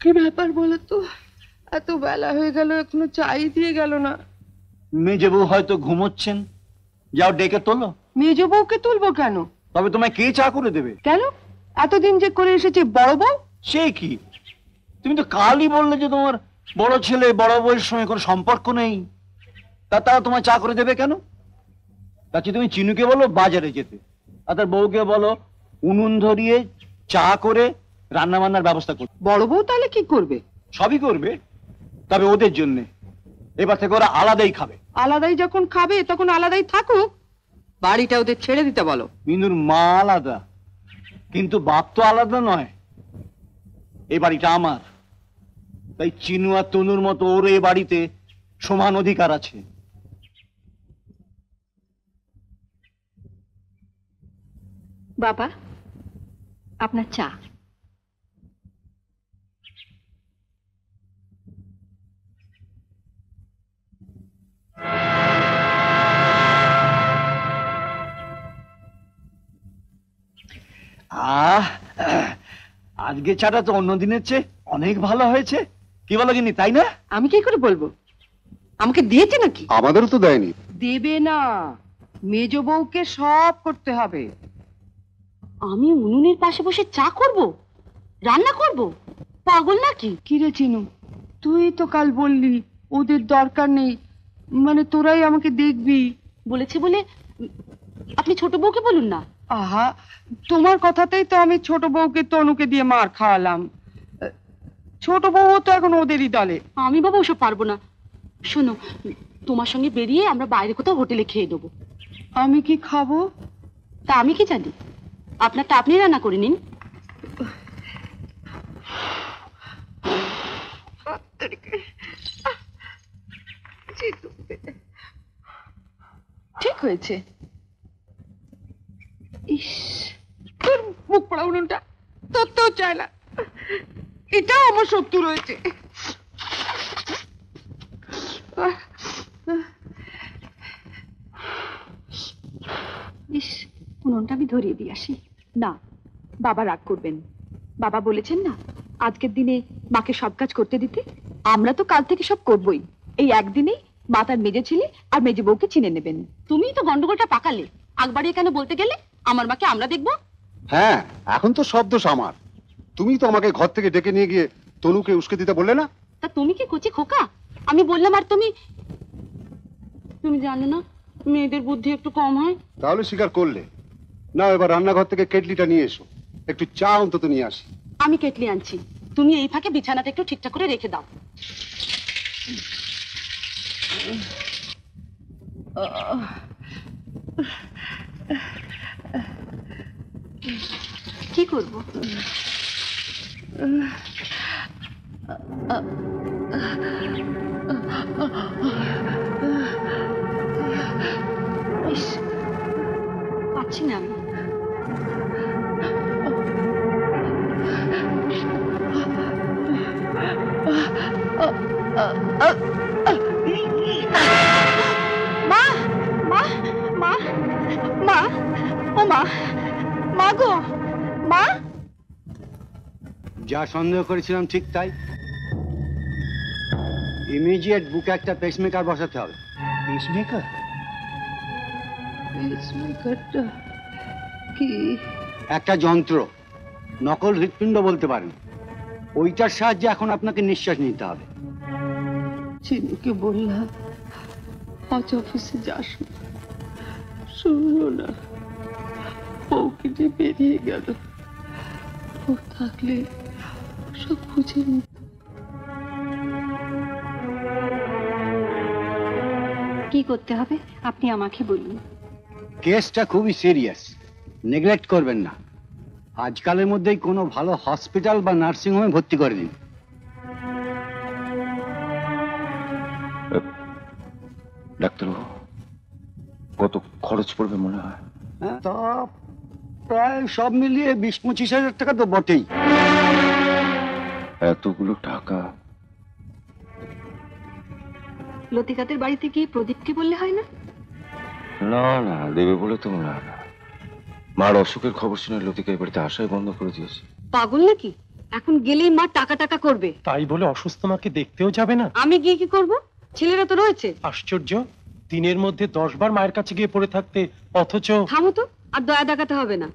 কি ব্যাপার বলো তো, এত বেলা হয়ে গেল এখনো চাই দিয়ে গেল না। মেজে বউ হয়তো ঘুমোচ্ছেন, যাও ডেকে তোলো। মেজ বউকে তুলবো কেন? তবে তোমায় কে চা করে দেবে? কেন? এতদিন যে করে এসেছে বড় বউ। সে কি, তুমি তো কালই বললে যে তোমার বড় ছেলে বড় বউয়ের সঙ্গে কোনো সম্পর্ক নেই, তারা তোমায় চা করে দেবে কেন? তাছি তুমি চিনুকে বলো বাজারে যেতে, আর তার বউকে বলো উনুন ধরিয়ে চা করে রান্না বান্নার ব্যবস্থা করতে। বড় বউ তাহলে কি করবে? সবই করবে, তবে ওদের জন্য এবার থেকে ওরা আলাদাই খাবে। আলাদাই যখন খাবে তখন আলাদাই থাকুক, বাড়িটা ওদের ছেড়ে দিতে বলো। মিনুর মা আলাদা, কিন্তু বাপ তো আলাদা নয়। এই বাড়িটা আমার, তাই চিনু আর তনুর মতো ওর এই বাড়িতে সমান অধিকার আছে। বাবা, আপনার চা। আজকে চাটা তো অন্য দিনের চেয়ে অনেক ভালো হয়েছে, কি বলো গিন্নি, তাই না? আমি কি করে বলবো? আমাকে দিয়েছে নাকি? আমাদেরও তো দেয়নি। দেবে না, মেজ বউকে সব করতে হবে। আমি উনুনের পাশে বসে চা করব, রান্না করব? পাগল নাকি? কিরে চিনু, তুই তো কাল বললি ওদের দরকার নেই, মানে তোরাই আমাকে দেখবি বলেছে বলে আপনি ছোট বউকে বলুন না। আহা, তোমার কথাতেই তো আমি ছোট বউকে তনুকে দিয়ে মার খাওয়ালাম। ছোট বউ তো এখন ওদেরই দলে। আমি বাবা ওসব পারবো না। শোনো, তোমার সঙ্গে বেরিয়ে আমরা বাইরে কোথাও হোটেলে খেয়ে নেবো। আমি কি খাবো? তা আমি কি জানি, আপনারটা আপনি রান্না করে নিন। ঠিক হয়েছে। ইস, তোর মুখ পড়া উনুনটা তোর তো চায় না, এটাও আমার শত্রু রয়েছে। ইস, উনুনটা আমি ধরিয়ে দিয়ে আসি। না, বাবা রাগ করবেন। বাবা বলেছেন না আজকের দিনে মাকে সব কাজ করতে দিতে। আমরা তো কাল থেকে সব করবই। এই একদিনেই মা তার মেজে ছেলে আর মেজে বউকে চিনে নেবেন। তুমিই তো গন্ডগোলটা পাকালে। আগবাড়িয়ে কেন বলতে গেলে আমার মাকে আমরা দেখবো? হ্যাঁ, এখন তো সব দোষ আমার। তুমি তো আমাকে ঘর থেকে ডেকে নিয়ে গিয়ে তনুকে উস্কে দিতে বললে না? তা তুমি কি কচি খোকা? আমি বললাম আর তুমি তুমি জানো না মেয়েদের বুদ্ধি একটু কম হয়। তাহলে স্বীকার করলে না? এবার রান্নাঘর থেকে কেটলিটা নিয়ে এসো, একটু চা অন্তত নিয়ে আসি। আমি কেটলি আনছি, তুমি এই ফাঁকে বিছানাটা একটু ঠিকঠাক করে রেখে দাও। কি করব? ইস, পাচ্ছি না আমি। মা, মা, মা, মা, ও মা, মা গো, মা। যা সন্দেহ করেছিলাম ঠিক তাই। ইমিডিয়েট বুকে একটা পেসমেকার বসাতে হবে। পেসমেকার? পেসমেকারটা কি? একটা যন্ত্র, নকল হৃৎপিণ্ড বলতে পারেন। ওইটার সাহায্যে এখন আপনাকে নিঃশ্বাস নিতে হবে। চিনুকে বললাম আজ অফিসে যাস না, শুনলো না, বউকে নিয়ে বেরিয়ে গেল। ও থাকলে সব বুঝে নিত। কি করতে হবে আপনি আমাকে বলুন। কেসটা খুবই সিরিয়াস, নেগলেক্ট করবেন না। আজকালের মধ্যেই কোনো ভালো হসপিটাল বা নার্সিং হোমে ভর্তি করে দিন। ডাক্তারবাবু, কত খরচ পড়বে মনে হয়? তা প্রায় সব মিলিয়ে 20-25 হাজার টাকা তো বটেই। এতগুলো টাকা? লতিকাদের বাড়িতে গিয়ে প্রদীপকে বললে হয় না? না না, দেবে বলে তো না। মার অসুখের খবর শুনে লতিকা এই বাড়িতে আসাই বন্ধ করে দিয়েছে। পাগল নাকি? এখন গেলেই মা টাকা টাকা করবে। তাই বলে অসুস্থ মাকে দেখতেও যাবে না? আমি গিয়ে কি করব? ছেলেরা তো রয়েছে। আশ্চর্য, দিনের মধ্যে 10 বার মায়ের কাছে গিয়ে পড়ে থাকতে, অথচ। থামো তো, আর দয়া দেখাতে হবে না।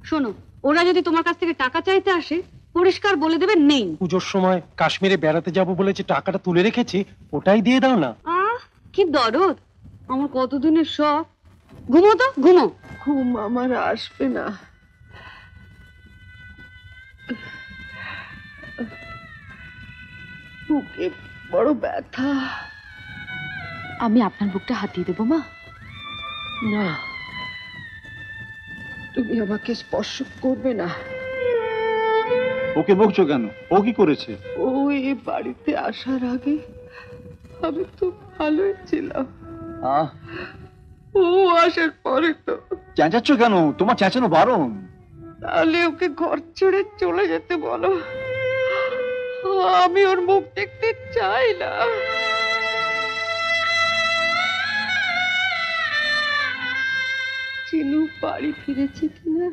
শোনো, ওরা যদি তোমার কাছ থেকে টাকা চাইতে আসে, পরিষ্কার বলে দেবে নেই। পুজোর সময় কাশ্মীরে বেড়াতে যাব বলে যে টাকাটা তুলে রেখেছি, ওটাই দিয়ে দাও না। আহ, কি দরদ! আমার কতদিনের শখ। ঘুমো তো, ঘুমো। ঘুম আমার আসবে না। বুকে বড় ব্যথা। আমি আপনার বুকটা হাতিয়ে দেবো মা। না, তুমি আমাকে স্পর্শ করবে না। ওকে বকছো কেন? ও কি করেছে? ও এ বাড়িতে আসার আগে আমি তো ভালোই ছিলাম। ও আসার পরে তো। চেঁচাচ্ছ কেন? তোমার চেঁচানো বারণ। তাহলে ওকে ঘর ছেড়ে চলে যেতে বলো। আমি ওর মুখ দেখতে চাই না। চিনু বাড়ি ফিরেছে কিনা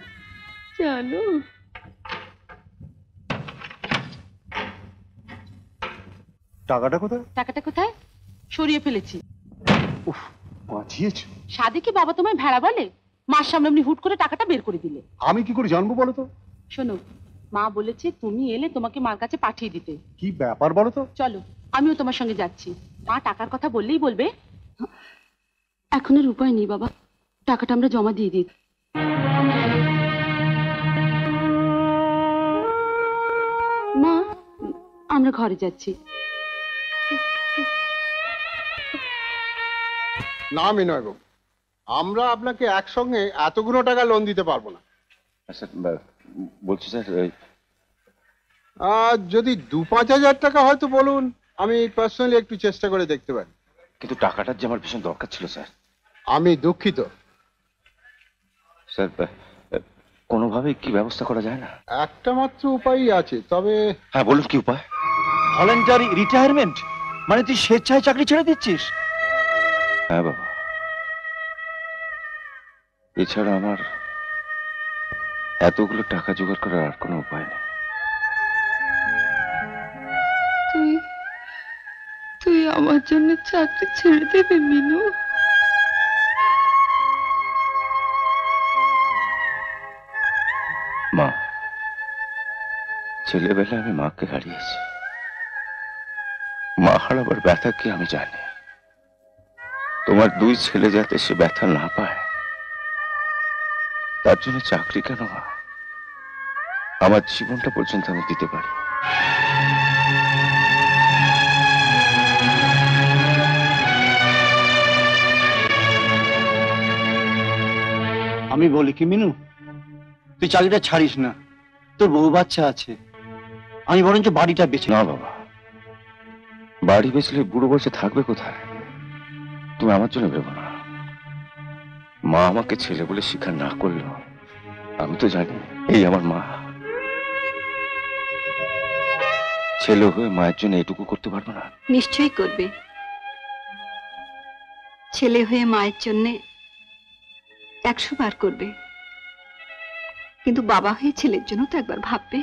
জানো? টাকাটা কোথায়? টাকাটা কোথায়? সরিয়ে ফেলেছি। উফ, বাঁচিয়েছো। সাদেকে বাবা তোমায় ভেড়া বলে? মার সামনে এমনি হুট করে টাকাটা বের করে দিলে। আমি কি করে জানবো বলো তো? শোনো, মা বলেছে তুমি এলে তোমাকে মার কাছে পাঠিয়ে দিতে। কি ব্যাপার বলো তো? চলো, আমিও তোমার সঙ্গে যাচ্ছি। মা টাকার কথা বললেই বলবে। এখন আর উপায় নেই বাবা, টাকাটা আমরা জমা দিয়ে দিই। মা, আমরা ঘরে যাচ্ছি। না মিনয় বাবু, আমরা আপনাকে একসঙ্গে এতগুলো টাকা লোন দিতে পারবো না। স্যার বলছি স্যার, আর যদি 2-5 হাজার টাকা হয়তো বলুন, আমি পার্সোনালি একটু চেষ্টা করে দেখতে পারি। কিন্তু টাকাটার যে আমার ভীষণ দরকার ছিল স্যার। আমি দুঃখিত স্যার, কোনোভাবেই কি ব্যবস্থা করা যায় না? একটা মাত্র উপায়ই আছে, তবে। হ্যাঁ বলুন, কি উপায়? Voluntary retirement? মানে তুই স্বেচ্ছায় চাকরি ছেড়ে দিচ্ছিস? হ্যাঁ বাবা, এছাড়া আমার এতগুলো টাকা জোগাড় করার আর কোনো উপায় নেই। তুই আমার জন্য চাকরি ছেড়ে দেবে মিনু? মা, ছেলেবেলায় আমি মাকে হারিয়েছি। মা হারাবার ব্যথা কি আমি জানি। তোমার 2 ছেলে যাতে সে ব্যথা না পায়, তার জন্য চাকরি কেন মা, আমার জীবনটা পর্যন্ত আমি দিতে পারি। আমি বলি কি মিনু, তুই চাকরিটা ছাড়িস না। তোর বউ বাচ্চা আছে। আমি বরঞ্চ বাড়িটা বেছে। না বাবা, বাড়ি বেচলে বুড়ো বসে থাকবে কোথায়? তুমি আমার জন্য ভেবো না। মা আমাকে ছেলে বলে স্বীকার না করলো, আমি তো জানি এই আমার মা। ছেলে হয়ে মায়ের জন্য এটুকু করতে পারবো না? নিশ্চয়ই করবে। ছেলে হয়ে মায়ের জন্য 100 বার করবে, কিন্তু বাবা হয়ে ছেলের জন্য তো একবার ভাববে।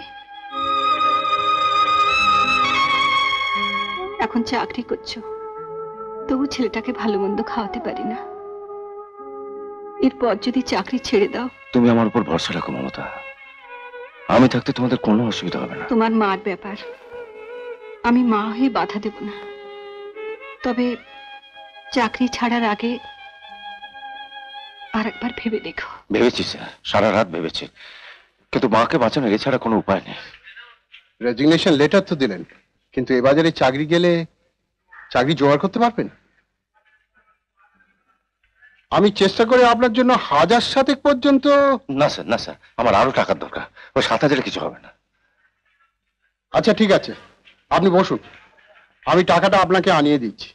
এখন চাকরি করছো, তবু ছেলেটাকে ভালো মন্দ খাওয়াতে পারি না। এরপর যদি চাকরি ছেড়ে দাও। তুমি আমার উপর ভরসা রাখো মমতা, আমি থাকতে তোমাদের কোনো অসুবিধা হবে না। তোমার মার ব্যাপার, আমি মা হয়ে বাধা দেব না। তবে চাকরি ছাড়ার আগে আর একবার ভেবে দেখো। ভেবেছি স্যার, সারা রাত ভেবেছি, কিন্তু মাকে বাঁচানোর এছাড়া কোনো উপায় নেই। রেজিগনেশন লেটার তো দিলেন, কিন্তু এ বাজারে চাকরি গেলে চাকরি জোগাড় করতে পারবেন? আমি চেষ্টা করে আপনার জন্য 1000 পর্যন্ত। না স্যার, না স্যার, আমার আরো টাকার দরকার। ওই 7,000 কিছু হবে না। আচ্ছা ঠিক আছে, আপনি বসুন, আমি টাকাটা আপনাকে আনিয়ে দিচ্ছি।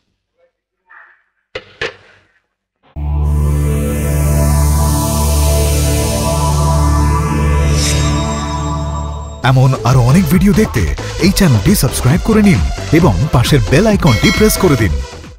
এমন আরো অনেক ভিডিও দেখতে এই চ্যানেলটি সাবস্ক্রাইব করে নিন এবং পাশের বেল আইকনটি প্রেস করে দিন।